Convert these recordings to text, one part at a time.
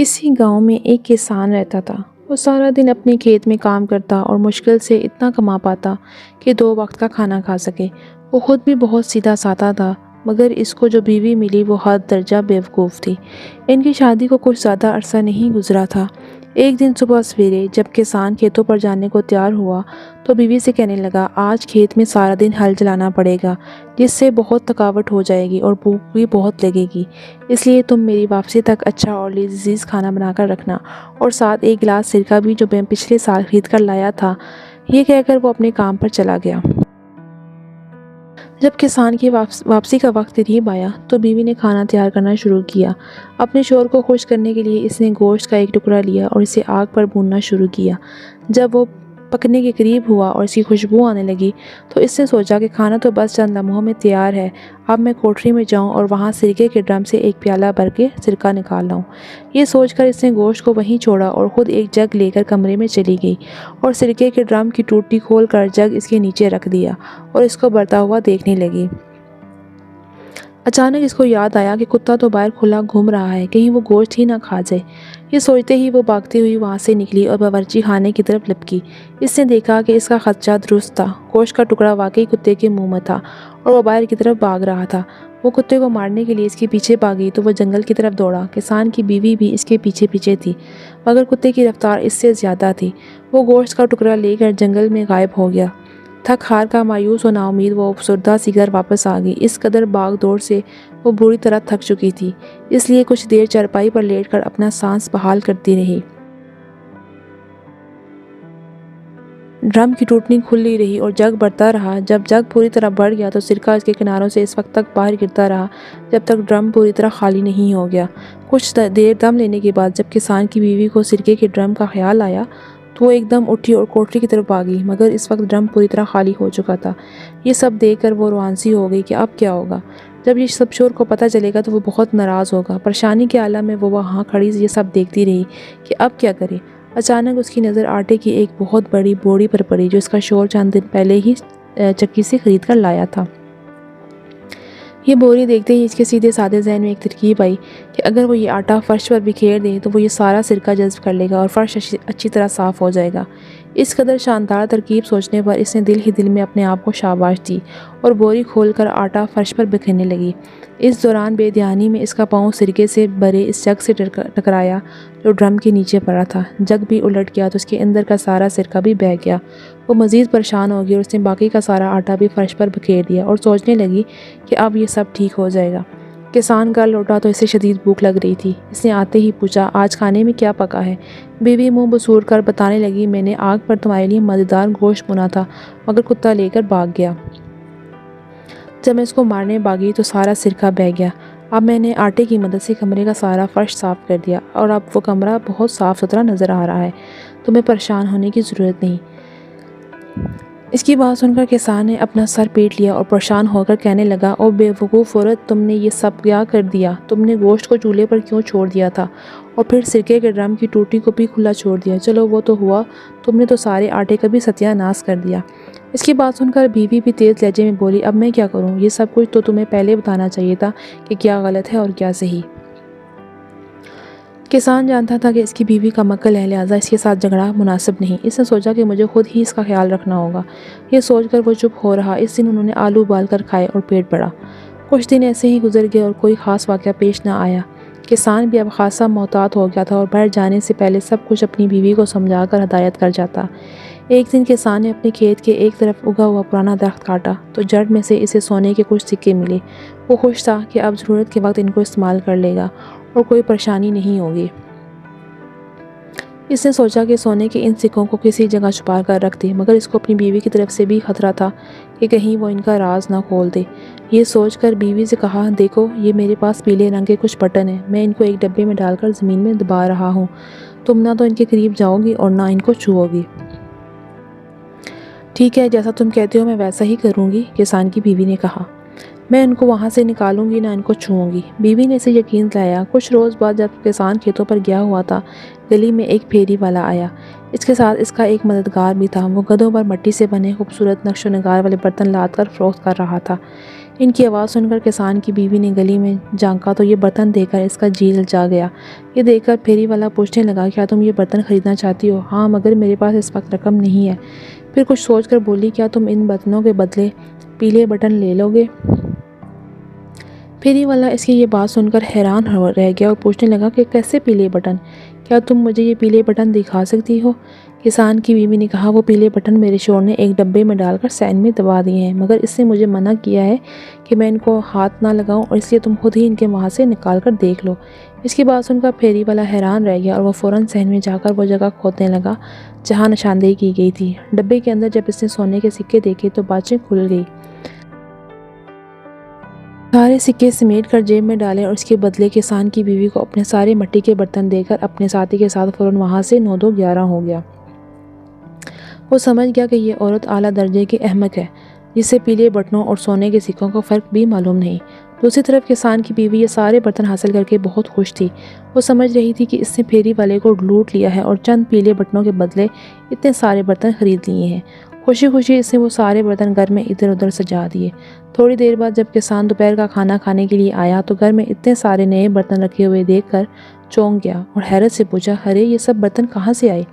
کسی گاؤں میں ایک کسان رہتا تھا۔ وہ سارا دن اپنے کھیت میں کام کرتا اور مشکل سے اتنا کما پاتا کہ 2 وقت کا کھانا کھا سکے۔ وہ خود بھی بہت سیدھا سادہ تھا، مگر اس کو جو بیوی ملی وہ حد درجہ بیوقوف تھی۔ ان کی شادی کو کچھ زیادہ عرصہ نہیں گزرا تھا۔ ایک دن صبح سویرے جب کسان کھیتوں پر جانے کو تیار ہوا تو بیوی سے کہنے لگا، آج کھیت میں سارا دن ہل چلانا پڑے گا، جس سے بہت تھکاوٹ ہو جائے گی اور بھوک بھی بہت لگے گی۔ اس لیے تم میری واپسی تک اچھا اور لذیذ کھانا بنا کر رکھنا، اور ساتھ ایک گلاس سرکہ بھی جو میں پچھلے سال خرید کر لایا تھا۔ یہ کہہ کر وہ اپنے کام پر چلا گیا۔ جب کسان کی واپسی کا وقت قریب آیا تو بیوی نے کھانا تیار کرنا شروع کیا۔ اپنے شوہر کو خوش کرنے کے لیے اس نے گوشت کا ایک ٹکڑا لیا اور اسے آگ پر بھوننا شروع کیا۔ جب وہ پکنے کے قریب ہوا اور اس کی خوشبو آنے لگی تو اس نے سوچا کہ کھانا تو بس چند لمحوں میں تیار ہے، اب میں کوٹھری میں جاؤں اور وہاں سرکے کے ڈرم سے ایک پیالہ بھر کے سرکہ نکال لاؤں۔ یہ سوچ کر اس نے گوشت کو وہیں چھوڑا اور خود ایک جگ لے کر کمرے میں چلی گئی اور سرکے کے ڈرم کی ٹوٹی کھول کر جگ اس کے نیچے رکھ دیا اور اس کو برتا ہوا دیکھنے لگی۔ اچانک اس کو یاد آیا کہ کتا تو باہر کھلا گھوم رہا ہے، کہیں وہ گوشت ہی نہ کھا جائے۔ یہ سوچتے ہی وہ بھاگتی ہوئی وہاں سے نکلی اور باورچی خانے کی طرف لپکی۔ اس نے دیکھا کہ اس کا خدشہ درست تھا، گوشت کا ٹکڑا واقعی کتے کے منہ میں تھا اور وہ باہر کی طرف بھاگ رہا تھا۔ وہ کتے کو مارنے کے لیے اس کے پیچھے بھاگی تو وہ جنگل کی طرف دوڑا۔ کسان کی بیوی بھی اس کے پیچھے پیچھے تھی، مگر کتے کی رفتار اس سے زیادہ تھی۔ وہ گوشت کا ٹکڑا لے کر جنگل میں غائب ہو گیا۔ تھک ہار کا مایوس و نا امید وہ افسردہ سی گھر واپس آ گئی۔ اس قدر بھاگ دوڑ سے وہ بری طرح تھک چکی تھی، اس لیے کچھ دیر چارپائی پر لیٹ کر اپنا سانس بحال کرتی رہی۔ ڈرم کی ٹوٹنی کھلی رہی اور جگ بڑھتا رہا۔ جب جگ پوری طرح بڑھ گیا تو سرکہ اس کے کناروں سے اس وقت تک باہر گرتا رہا جب تک ڈرم پوری طرح خالی نہیں ہو گیا۔ کچھ دیر دم لینے کے بعد جب کسان کی بیوی کو سرکے کے ڈرم کا خیال آیا تو وہ ایک دم اٹھی اور کوٹری کی طرف بھاگی، مگر اس وقت ڈرم پوری طرح خالی ہو چکا تھا۔ یہ سب دیکھ کر وہ روانسی ہو گئی کہ اب کیا ہوگا۔ جب یہ سب شوہر کو پتہ چلے گا تو وہ بہت ناراض ہوگا۔ پریشانی کے عالم میں وہ وہاں کھڑی یہ سب دیکھتی رہی کہ اب کیا کرے۔ اچانک اس کی نظر آٹے کی ایک بہت بڑی بوری پر پڑی جو اس کا شوہر چند دن پہلے ہی چکی سے خرید کر لایا تھا۔ یہ بوری دیکھتے ہی اس کے سیدھے سادے ذہن میں ایک ترکیب آئی کہ اگر وہ یہ آٹا فرش پر بکھیر دے تو وہ یہ سارا سرکہ جذب کر لے گا اور فرش اچھی طرح صاف ہو جائے گا۔ اس قدر شاندار ترکیب سوچنے پر اس نے دل ہی دل میں اپنے آپ کو شاباش دی اور بوری کھول کر آٹا فرش پر بکھیرنے لگی۔ اس دوران بے دھیانی میں اس کا پاؤں سرکے سے بھرے اس جگ سے ٹکرایا جو ڈرم کے نیچے پڑا تھا۔ جگ بھی الٹ گیا تو اس کے اندر کا سارا سرکہ بھی بہہ گیا۔ وہ مزید پریشان ہو گئی اور اس نے باقی کا سارا آٹا بھی فرش پر بکھیر دیا اور سوچنے لگی کہ اب یہ سب ٹھیک ہو جائے گا۔ کسان گھر لوٹا تو اسے شدید بھوک لگ رہی تھی۔ اس نے آتے ہی پوچھا، آج کھانے میں کیا پکا ہے؟ بیوی منہ بسور کر بتانے لگی، میں نے آگ پر تمہارے لیے مزیدار گوشت بھونا تھا، مگر کتا لے کر بھاگ گیا۔ جب میں اس کو مارنے بھاگی تو سارا سرکہ بہہ گیا۔ اب میں نے آٹے کی مدد سے کمرے کا سارا فرش صاف کر دیا اور اب وہ کمرہ بہت صاف ستھرا نظر آ رہا ہے۔ تمہیں پریشان ہونے کی ضرورت نہیں۔ اس کی بات سن کر کسان نے اپنا سر پیٹ لیا اور پریشان ہو کر کہنے لگا، او بے وقوف عورت، تم نے یہ سب کیا کر دیا؟ تم نے گوشت کو چولہے پر کیوں چھوڑ دیا تھا اور پھر سرکے کے ڈرم کی ٹوٹی کو بھی کھلا چھوڑ دیا؟ چلو وہ تو ہوا، تم نے تو سارے آٹے کا بھی ستیہ ناش کر دیا۔ اس کی بات سن کر بیوی بھی تیز لہجے میں بولی، اب میں کیا کروں؟ یہ سب کچھ تو تمہیں پہلے بتانا چاہیے تھا کہ کیا غلط ہے اور کیا صحیح۔ کسان جانتا تھا کہ اس کی بیوی کا مکر ہے، لہٰذا اس کے ساتھ جھگڑا مناسب نہیں۔ اس نے سوچا کہ مجھے خود ہی اس کا خیال رکھنا ہوگا۔ یہ سوچ کر وہ چپ ہو رہا۔ اس دن انہوں نے آلو ابال کر کھائے اور پیٹ بھرا۔ کچھ دن ایسے ہی گزر گئے اور کوئی خاص واقعہ پیش نہ آیا۔ کسان بھی اب خاصا محتاط ہو گیا تھا اور باہر جانے سے پہلے سب کچھ اپنی بیوی کو سمجھا کر ہدایت کر جاتا۔ ایک دن کسان نے اپنے کھیت کے ایک طرف اگا ہوا پرانا درخت کاٹا تو جڑ میں سے اسے سونے کے کچھ سکے ملے۔ وہ خوش تھا کہ اب ضرورت کے وقت ان کو استعمال کر لے گا اور کوئی پریشانی نہیں ہوگی۔ اس نے سوچا کہ سونے کے ان سکوں کو کسی جگہ چھپا کر رکھ دے، مگر اس کو اپنی بیوی کی طرف سے بھی خطرہ تھا کہ کہیں وہ ان کا راز نہ کھول دے۔ یہ سوچ کر بیوی سے کہا، دیکھو یہ میرے پاس پیلے رنگ کے کچھ بٹن ہیں، میں ان کو ایک ڈبے میں ڈال کر زمین میں دبا رہا ہوں۔ تم نہ تو ان کے قریب جاؤ گی اور نہ ان کو چھوؤ گی۔ ٹھیک ہے، جیسا تم کہتے ہو میں ویسا ہی کروں گی، کسان کی بیوی نے کہا۔ میں ان کو وہاں سے نکالوں گی، نہ ان کو چھوؤں گی۔ بیوی نے اسے یقین دلایا۔ کچھ روز بعد جب کسان کھیتوں پر گیا ہوا تھا، گلی میں ایک پھیری والا آیا۔ اس کے ساتھ اس کا ایک مددگار بھی تھا۔ وہ گدھوں پر مٹی سے بنے خوبصورت نقش و نگار والے برتن لاد کر فروخت کر رہا تھا۔ ان کی آواز سن کر کسان کی بیوی نے گلی میں جھانکا تو یہ برتن دیکھ کر اس کا جی للچا گیا۔ یہ دیکھ کر پھیری والا پوچھنے لگا، کیا تم یہ برتن خریدنا چاہتی ہو؟ ہاں، مگر میرے پاس اس وقت رقم نہیں ہے۔ پھر کچھ سوچ کر بولی، کیا تم ان برتنوں کے بدلے پیلے بٹن لے لو گے؟ پھیری والا اس کی یہ بات سن کر حیران رہ گیا اور پوچھنے لگا کہ کیسے پیلے بٹن؟ کیا تم مجھے یہ پیلے بٹن دکھا سکتی ہو؟ کسان کی بیوی نے کہا، وہ پیلے بٹن میرے شوہر نے ایک ڈبے میں ڈال کر سین میں دبا دیے ہیں، مگر اس نے مجھے منع کیا ہے کہ میں ان کو ہاتھ نہ لگاؤں، اور اس لیے تم خود ہی ان کے وہاں سے نکال کر دیکھ لو۔ اس کی بات سن کر پھیری والا حیران رہ گیا اور وہ فوراً سین میں جا کر وہ جگہ کھودنے لگا جہاں نشاندہی کی گئی تھی۔ ڈبے کے اندر جب اس نے سونے کے سکے دیکھے تو باتیں کھل گئی۔ سارے سکے سمیٹ کر جیب میں ڈالے اور اس کے بدلے کسان کی بیوی کو اپنے سارے مٹی کے برتن دے کر اپنے ساتھی کے ساتھ فوراً وہاں سے 9-2-11 ہو گیا۔ وہ سمجھ گیا کہ یہ عورت اعلیٰ درجے کی احمق ہے، جسے پیلے بٹنوں اور سونے کے سکوں کا فرق بھی معلوم نہیں۔ دوسری طرف کسان کی بیوی یہ سارے برتن حاصل کر کے بہت خوش تھی۔ وہ سمجھ رہی تھی کہ اس نے پھیری والے کو لوٹ لیا ہے اور چند پیلے بٹنوں کے بدلے اتنے سارے برتن خرید لیے ہیں۔ خوشی خوشی اس نے وہ سارے برتن گھر میں ادھر ادھر سجا دیے۔ تھوڑی دیر بعد جب کسان دوپہر کا کھانا کھانے کے لیے آیا تو گھر میں اتنے سارے نئے برتن رکھے ہوئے دیکھ کر چونک گیا اور حیرت سے پوچھا، ارے یہ سب برتن کہاں سے آئے؟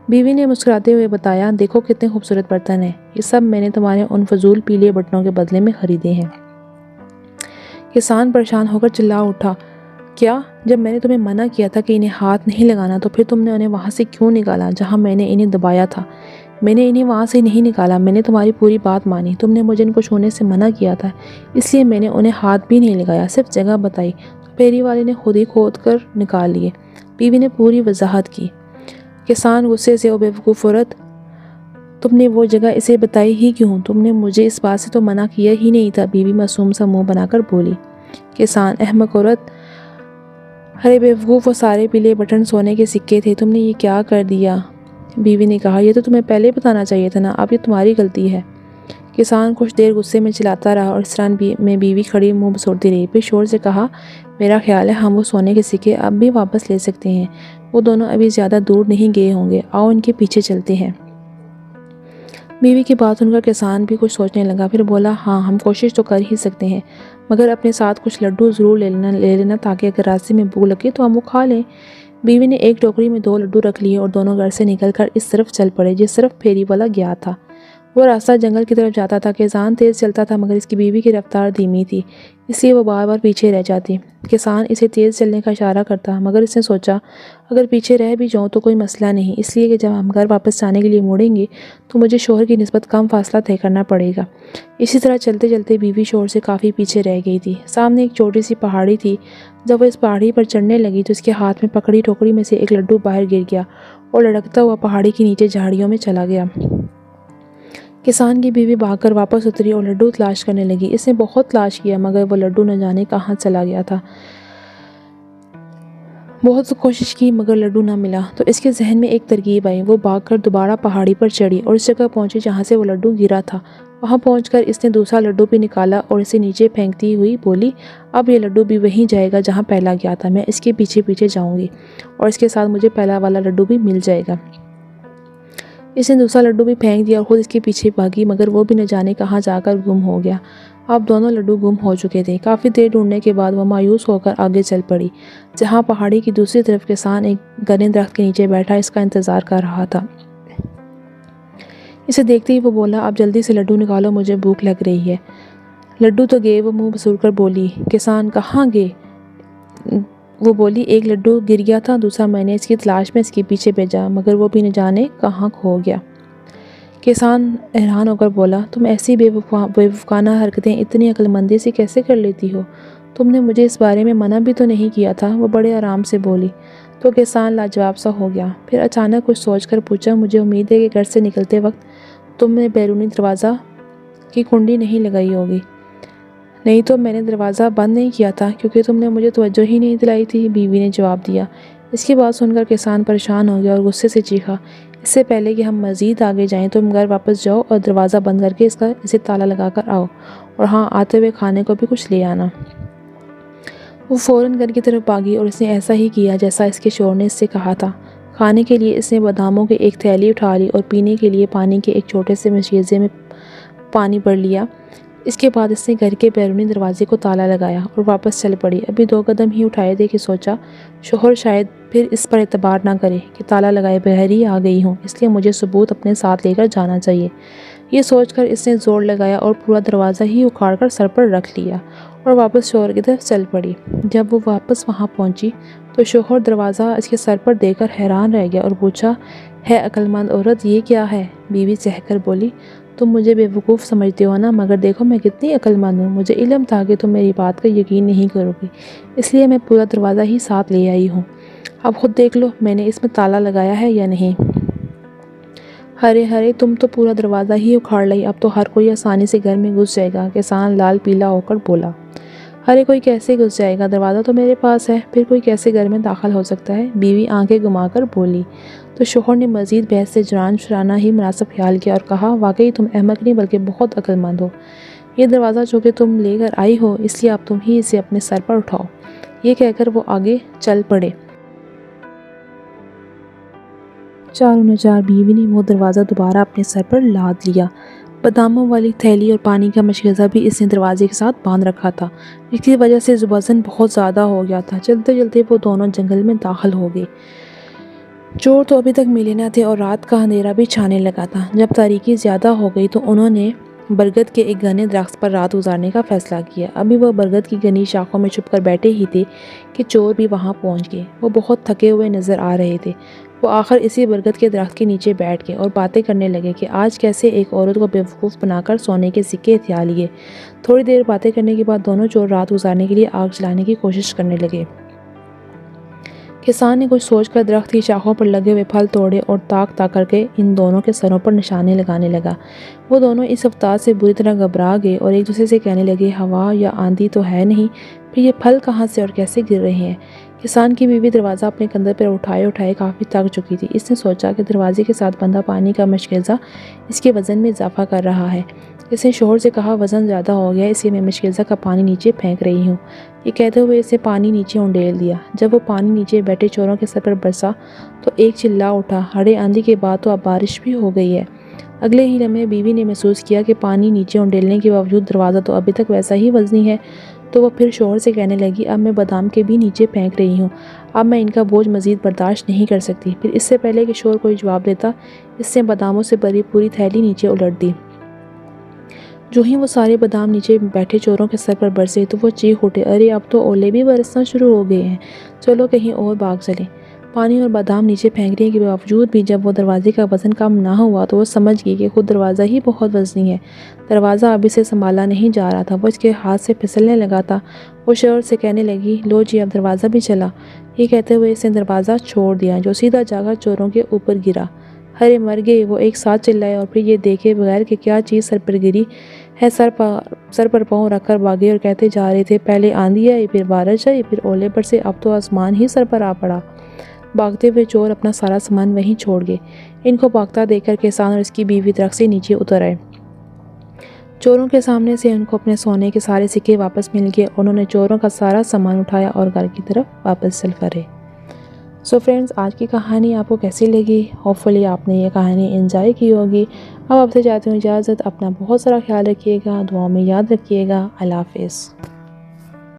بیوی نے مسکراتے ہوئے بتایا، دیکھو کتنے خوبصورت برتن ہیں، یہ سب میں نے تمہارے ان فضول پیلے بٹنوں کے بدلے میں خریدے ہیں۔ کسان پریشان ہو کر چلا اٹھا، کیا؟ جب میں نے تمہیں منع کیا تھا کہ انہیں ہاتھ نہیں لگانا تو پھر تم نے انہیں وہاں سے کیوں نکالا جہاں میں نے انہیں دبایا تھا؟ میں نے انہیں وہاں سے نہیں نکالا، میں نے تمہاری پوری بات مانی۔ تم نے مجھے ان کو چھونے سے منع کیا تھا، اس لیے میں نے انہیں ہاتھ بھی نہیں لگایا، صرف جگہ بتائی تو پھیری والے نے خود ہی کھود کر نکال لیے۔ بیوی نے پوری وضاحت کی۔ کسان غصے سے، او بیوقوف عورت، تم نے وہ جگہ اسے بتائی ہی کیوں؟ تم نے مجھے اس بات سے تو منع کیا ہی نہیں تھا، بیوی معصوم سا منہ بنا کر بولی۔ کسان، احمق عورت، ارے بیوقوف، وہ سارے پیلے بٹن سونے کے سکے تھے، تم نے یہ کیا کر دیا؟ بیوی نے کہا، یہ تو تمہیں پہلے بتانا چاہیے تھا نا، اب یہ تمہاری غلطی ہے۔ کسان کچھ دیر غصے میں چلاتا رہا اور اس طرح میں بیوی کھڑی منہ بسوڑتی رہی۔ پھر شور سے کہا، میرا خیال ہے ہم وہ سونے کے سکے اب بھی واپس لے سکتے ہیں، وہ دونوں ابھی زیادہ دور نہیں گئے ہوں گے، آؤ ان کے پیچھے چلتے ہیں۔ بیوی کی بات سن کر کسان بھی کچھ سوچنے لگا، پھر بولا، ہاں ہم کوشش تو کر ہی سکتے ہیں، مگر اپنے ساتھ کچھ لڈو ضرور لے لینا تاکہ اگر راستے میں بھوک لگے تو ہم وہ کھا لیں۔ بیوی نے ایک ٹوکری میں 2 لڈو رکھ لیے اور دونوں گھر سے نکل کر اس طرف چل پڑے جس طرف پھیری والا گیا تھا۔ وہ راستہ جنگل کی طرف جاتا تھا۔ کسان تیز چلتا تھا مگر اس کی بیوی کی رفتار دھیمی تھی، اس لیے وہ بار بار پیچھے رہ جاتی۔ کسان اسے تیز چلنے کا اشارہ کرتا مگر اس نے سوچا، اگر پیچھے رہ بھی جاؤں تو کوئی مسئلہ نہیں، اس لیے کہ جب ہم گھر واپس جانے کے لیے مڑیں گے تو مجھے شوہر کی نسبت کم فاصلہ طے کرنا پڑے گا۔ اسی طرح چلتے چلتے بیوی شوہر سے کافی پیچھے رہ گئی تھی۔ سامنے ایک چھوٹی سی پہاڑی تھی۔ جب وہ اس پہاڑی پر چڑھنے لگی تو اس کے ہاتھ میں پکڑی ٹوکری میں سے ایک لڈو باہر گر گیا اور لڑکتا ہوا پہاڑی کے نیچے جھاڑیوں میں چلا گیا۔ کسان کی بیوی بھاگ کر واپس اتری اور لڈو تلاش کرنے لگی۔ اس نے بہت تلاش کیا مگر وہ لڈو نہ جانے کہاں چلا گیا تھا۔ بہت کوشش کی مگر لڈو نہ ملا تو اس کے ذہن میں ایک ترکیب آئی۔ وہ بھاگ کر دوبارہ پہاڑی پر چڑھی اور اس جگہ پہنچی جہاں سے وہ لڈو گرا تھا۔ وہاں پہنچ کر اس نے دوسرا لڈو بھی نکالا اور اسے نیچے پھینکتی ہوئی بولی، اب یہ لڈو بھی وہیں جائے گا جہاں پہلا گیا تھا، میں اس کے پیچھے پیچھے جاؤں گی اور اس کے ساتھ مجھے پہلا والا لڈو بھی مل جائے گا۔ اس نے دوسرا لڈو بھی پھینک دیا اور خود اس کے پیچھے بھاگی مگر وہ بھی نہ جانے کہاں جا کر گم ہو گیا۔ اب دونوں لڈو گم ہو چکے تھے۔ کافی دیر ڈھونڈنے کے بعد وہ مایوس ہو کر آگے چل پڑی جہاں پہاڑی کی دوسری طرف کسان ایک گھنے درخت کے نیچے بیٹھا اس کا انتظار کر رہا تھا۔ اسے دیکھتے ہی وہ بولا، اب جلدی سے لڈو نکالو، مجھے بھوک لگ رہی ہے۔ لڈو تو گئے، وہ منہ بسوڑ کر بولی۔ کسان، کہاں گئے؟ وہ بولی، ایک لڈو گر گیا تھا، دوسرا میں نے اس کی تلاش میں اس کے پیچھے بھیجا مگر وہ بھی نہ جانے کہاں کھو گیا۔ کسان حیران ہو کر بولا، تم ایسی بیوقوفانہ حرکتیں اتنی عقل مندی سے کیسے کر لیتی ہو؟ تم نے مجھے اس بارے میں منع بھی تو نہیں کیا تھا، وہ بڑے آرام سے بولی۔ تو کسان لاجواب سا ہو گیا، پھر اچانک کچھ سوچ کر پوچھا، مجھے امید ہے کہ گھر سے نکلتے وقت تم نے بیرونی دروازہ کی کنڈی نہیں لگائی ہوگی۔ نہیں تو میں نے دروازہ بند نہیں کیا تھا کیونکہ تم نے مجھے توجہ ہی نہیں دلائی تھی، بیوی نے جواب دیا۔ اس کی بات سن کر کسان پریشان ہو گیا اور غصے سے چیخا، اس سے پہلے کہ ہم مزید آگے جائیں تم گھر واپس جاؤ اور دروازہ بند کر کے اسے تالا لگا کر آؤ، اور ہاں، آتے ہوئے کھانے کو بھی کچھ لے آنا۔ وہ فوراً گھر کی طرف بھاگی اور اس نے ایسا ہی کیا جیسا اس کے شوہر نے اس سے کہا تھا۔ کھانے کے لیے اس نے باداموں کی ایک تھیلی اٹھا لی اور پینے کے لیے پانی کے ایک چھوٹے سے مشیزے میں پانی بھر لیا۔ اس کے بعد اس نے گھر کے بیرونی دروازے کو تالا لگایا اور واپس چل پڑی۔ ابھی 2 قدم ہی اٹھائے تھے کہ سوچا شوہر شاید پھر اس پر اعتبار نہ کرے کہ تالا لگائے بغیر ہی آ گئی ہوں، اس لیے مجھے ثبوت اپنے ساتھ لے کر جانا چاہیے۔ یہ سوچ کر اس نے زور لگایا اور پورا دروازہ ہی اکھاڑ کر سر پر رکھ لیا اور واپس شوہر کی طرف چل پڑی۔ جب وہ واپس وہاں پہنچی تو شوہر دروازہ اس کے سر پر دیکھ کر حیران رہ گیا اور پوچھا، ہے عقل مند عورت، یہ کیا ہے؟ بیوی چہہ کر بولی، تم مجھے بے وقوف سمجھتے ہو نا، مگر دیکھو میں کتنی عقل مند ہوں۔ مجھے علم تھا کہ تم میری بات کا یقین نہیں کرو گی، اس لیے میں پورا دروازہ ہی ساتھ لے آئی ہوں۔ اب خود دیکھ لو میں نے اس میں تالا لگایا ہے یا نہیں۔ ہرے ہرے، تم تو پورا دروازہ ہی اکھاڑ لائی، اب تو ہر کوئی آسانی سے گھر میں گھس جائے گا۔ کسان لال پیلا ہو کر بولا، ہرے کوئی کیسے گھس جائے گا؟ دروازہ تو میرے پاس ہے، پھر کوئی کیسے گھر میں داخل ہو سکتا ہے؟ بیوی آنکھیں گھما کر بولی۔ تو شوہر نے مزید بحث سے جان چھڑانا ہی مناسب خیال کیا اور کہا، واقعی تم احمق نہیں بلکہ بہت عقل مند ہو۔ یہ دروازہ چونکہ تم لے کر آئی ہو اس لیے اب تم ہی اسے اپنے سر پر اٹھاؤ۔ یہ کہہ کر وہ آگے چل پڑے۔ چاروں نچار بیوی نے وہ دروازہ دوبارہ اپنے سر پر لاد لیا۔ باداموں والی تھیلی اور پانی کا مشکزہ بھی اس نے دروازے کے ساتھ باندھ رکھا تھا، جس کی وجہ سے وزن بہت زیادہ ہو گیا تھا۔ چلتے چلتے وہ دونوں جنگل میں داخل ہو گئے۔ چور تو ابھی تک ملے نہ تھے اور رات کا اندھیرا بھی چھانے لگا تھا۔ جب تاریکی زیادہ ہو گئی تو انہوں نے برگد کے ایک گھنے درخت پر رات گزارنے کا فیصلہ کیا۔ ابھی وہ برگد کی گھنی شاخوں میں چھپ کر بیٹھے ہی تھے کہ چور بھی وہاں پہنچ گئے۔ وہ بہت تھکے ہوئے نظر آ رہے تھے۔ وہ آخر اسی برگد کے درخت کے نیچے بیٹھ گئے اور باتیں کرنے لگے کہ آج کیسے ایک عورت کو بیوقوف بنا کر سونے کے سکے ہتھیا لیے۔ تھوڑی دیر باتیں کرنے کے بعد دونوں چور رات گزارنے کے لیے آگ جلانے کی کوشش کرنے لگے۔ کسان نے کچھ سوچ کر درخت کی شاخوں پر لگے ہوئے پھل توڑے اور تاک تاک کر کے ان دونوں کے سروں پر نشانے لگانے لگا۔ وہ دونوں اس رفتار سے بری طرح گھبرا گئے اور ایک دوسرے سے کہنے لگے، ہوا یا آندھی تو ہے نہیں، پھر یہ پھل کہاں سے اور کیسے گر رہے ہیں؟ کسان کی بیوی دروازہ اپنے کندھے پر اٹھائے اٹھائے کافی تھک چکی تھی۔ اس نے سوچا کہ دروازے کے ساتھ بندھا پانی کا مشکزہ اس کے وزن میں اضافہ کر رہا ہے۔ اس نے شوہر سے کہا، وزن زیادہ ہو گیا اس لیے میں مشکزہ کا پانی نیچے پھینک رہی ہوں۔ یہ کہتے ہوئے اسے پانی نیچے انڈیل دیا۔ جب وہ پانی نیچے بیٹھے چوروں کے سر پر برسا تو ایک چلا اٹھا، ہڑے آندھی کے بعد تو اب بارش بھی ہو گئی ہے۔ اگلے ہی لمحے بیوی نے محسوس کیا کہ پانی نیچے انڈیلنے کے باوجود دروازہ تو ابھی تک ویسا ہی وزنی ہے۔ تو وہ پھر شوہر سے کہنے لگی، اب میں بادام کے بھی نیچے پھینک رہی ہوں، اب میں ان کا بوجھ مزید برداشت نہیں کر سکتی۔ پھر اس سے پہلے کہ شوہر کوئی جواب دیتا، اس نے باداموں سے بھری پوری تھیلی نیچے الٹ دی۔ جو ہی وہ سارے بادام نیچے بیٹھے چوروں کے سر پر برسے تو وہ چیخ اٹھے، ارے اب تو اولے بھی برسنا شروع ہو گئے ہیں، چلو کہیں اور بھاگ چلیں۔ پانی اور بادام نیچے پھینکنے کے باوجود بھی جب وہ دروازے کا وزن کم نہ ہوا تو وہ سمجھ گئی کہ خود دروازہ ہی بہت وزنی ہے۔ دروازہ اب اسے سنبھالا نہیں جا رہا تھا، وہ اس کے ہاتھ سے پھسلنے لگا تھا۔ وہ شوہر سے کہنے لگی، لو جی اب دروازہ بھی چلا۔ یہ کہتے ہوئے اس نے دروازہ چھوڑ دیا جو سیدھا جا کر چوروں کے اوپر گرا۔ ہرے مر گئے، وہ ایک ساتھ چلائے اور پھر یہ دیکھے بغیر کہ کیا چیز سر پر گری ہے سر پر پاؤں رکھ کر بھاگے اور کہتے جا رہے تھے، پہلے آندھی آئی، پھر بارش آئی، پھر اولے برسے، اب تو آسمان ہی سر پر آ پڑا۔ بھاگتے ہوئے چور اپنا سارا سامان وہیں چھوڑ گئے۔ ان کو بھاگتا دیکھ کر کسان اور اس کی بیوی درخت سے نیچے اتر آئے۔ چوروں کے سامنے سے ان کو اپنے سونے کے سارے سکے واپس مل گئے اور انہوں نے چوروں کا سارا سامان اٹھایا اور گھر کی طرف واپس چل پڑے۔ سو فرینڈز، آج کی کہانی آپ کو کیسی لگی؟ ہوپفلی آپ نے یہ کہانی انجوائے کی ہوگی۔ اب آپ سے چاہتی ہوں اجازت، اپنا بہت سارا خیال رکھیے گا، دعاؤں میں یاد رکھیے گا۔ اللہ حافظ۔